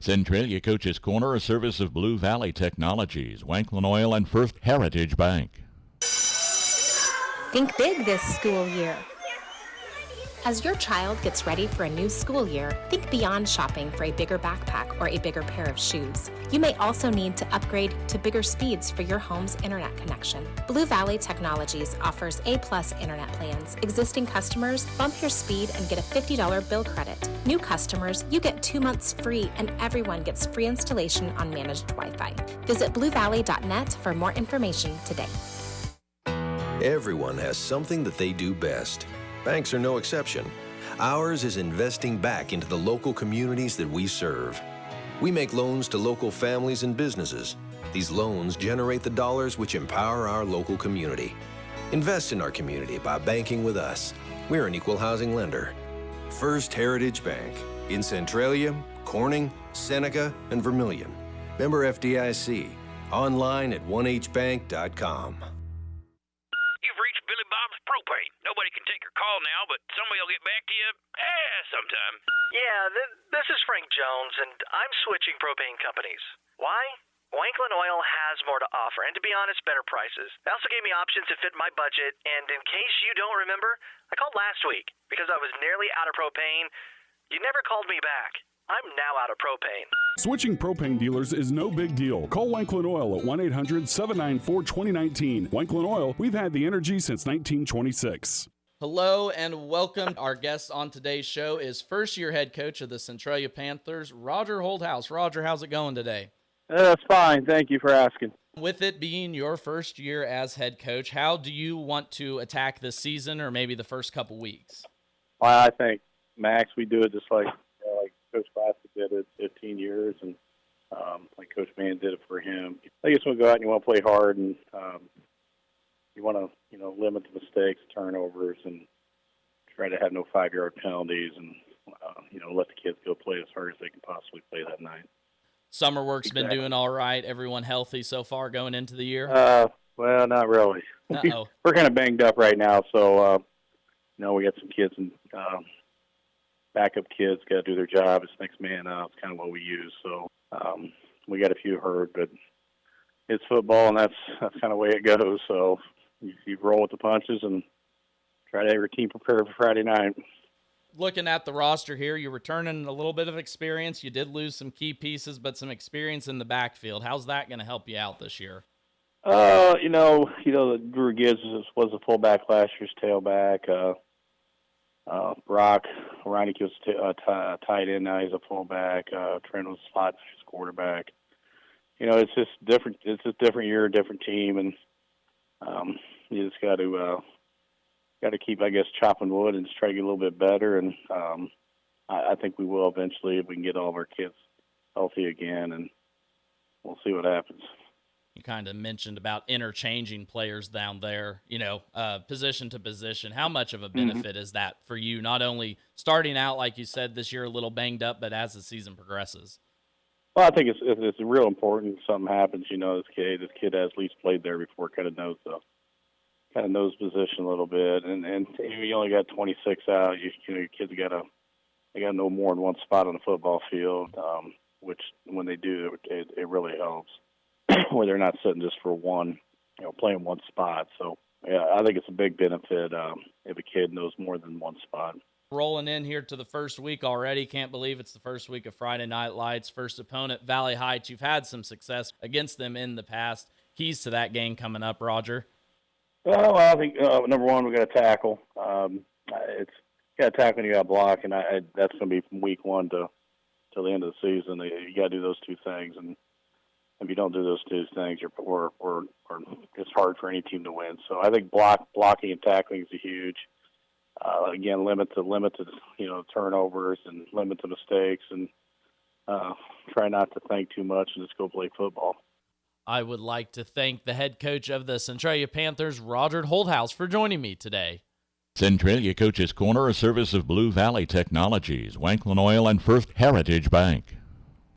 Centralia Coach's Corner, a service of Blue Valley Technologies, Wanklin Oil, and First Heritage Bank. Think big this school year. As your child gets ready for a new school year, think beyond shopping for a bigger backpack or a bigger pair of shoes. You may also need to upgrade to bigger speeds for your home's internet connection. Blue Valley Technologies offers A-plus internet plans. Existing customers, bump your speed and get a $50 bill credit. New customers, you get 2 months free, and everyone gets free installation on managed Wi-Fi. Visit bluevalley.net for more information today. Everyone has something that they do best. Banks are no exception. Ours is investing back into the local communities that we serve. We make loans to local families and businesses. These loans generate the dollars which empower our local community. Invest in our community by banking with us. We're an equal housing lender. First Heritage Bank in Centralia, Corning, Seneca, and Vermilion. Member FDIC. Online at 1hbank.com. Propane. Nobody can take your call now, but somebody will get back to you sometime. Yeah, this is Frank Jones, and I'm switching propane companies. Why? Wanklin Oil has more to offer, and to be honest, better prices. They also gave me options that fit my budget, and in case you don't remember, I called last week because I was nearly out of propane. You never called me back. I'm now out of propane. Switching propane dealers is no big deal. Call Wanklin Oil at 1-800-794-2019. Wanklin Oil, we've had the energy since 1926. Hello and welcome. Our guest on today's show is first-year head coach of the Centralia Panthers, Roger Holthaus. Roger, how's it going today? That's fine. Thank you for asking. With it being your first year as head coach, how do you want to attack this season or maybe the first couple weeks? Well, I think, Max, we do it just like Coach Classic did it 15 years, and like Coach Mann did it for him. I guess when you go out and you want to play hard, and you want to, limit the mistakes, turnovers, and try to have no 5-yard penalties, and let the kids go play as hard as they can possibly play that night. Summer work's been doing all right. Everyone healthy so far going into the year? Well, not really. Uh-oh. We're kind of banged up right now, so we got some kids and backup kids got to do their job. It's next man up. It's kind of what we use. So we got a few hurt, but it's football, and that's kind of the way it goes. So you roll with the punches and try to have your team prepared for Friday night. Looking at the roster here, you're returning a little bit of experience. You did lose some key pieces, but some experience in the backfield. How's that going to help you out this year? Drew Gibbs was a fullback last year's tailback. Brock Reineke was tight end. Now he's a fullback. Trent was slot quarterback. It's just different. It's a different year, different team, and you just got to keep, I guess, chopping wood and just try to get a little bit better. And I think we will eventually if we can get all of our kids healthy again, and we'll see what happens. You kind of mentioned about interchanging players down there, position to position. How much of a benefit is that for you, not only starting out, like you said, this year a little banged up, but as the season progresses? Well, I think it's real important. If something happens, this kid has at least played there before, kind of knows position a little bit. And you only got 26 out. Your kids got to know more than one spot on the football field, which when they do, it really helps. Where they're not sitting just for one, playing one spot. So, yeah, I think it's a big benefit if a kid knows more than one spot. Rolling in here to the first week already. Can't believe it's the first week of Friday Night Lights. First opponent, Valley Heights. You've had some success against them in the past. Keys to that game coming up, Roger? Well, I think, number one, we got to tackle. It's got to tackle and you got to block, and that's going to be from week one till the end of the season. You got to do those two things, and if you don't do those two things, it's hard for any team to win. So I think blocking and tackling is huge. Again, limit the turnovers and limit the mistakes, and try not to think too much and just go play football. I would like to thank the head coach of the Centralia Panthers, Roger Holthaus, for joining me today. Centralia Coach's Corner, a service of Blue Valley Technologies, Wanklin Oil, and First Heritage Bank.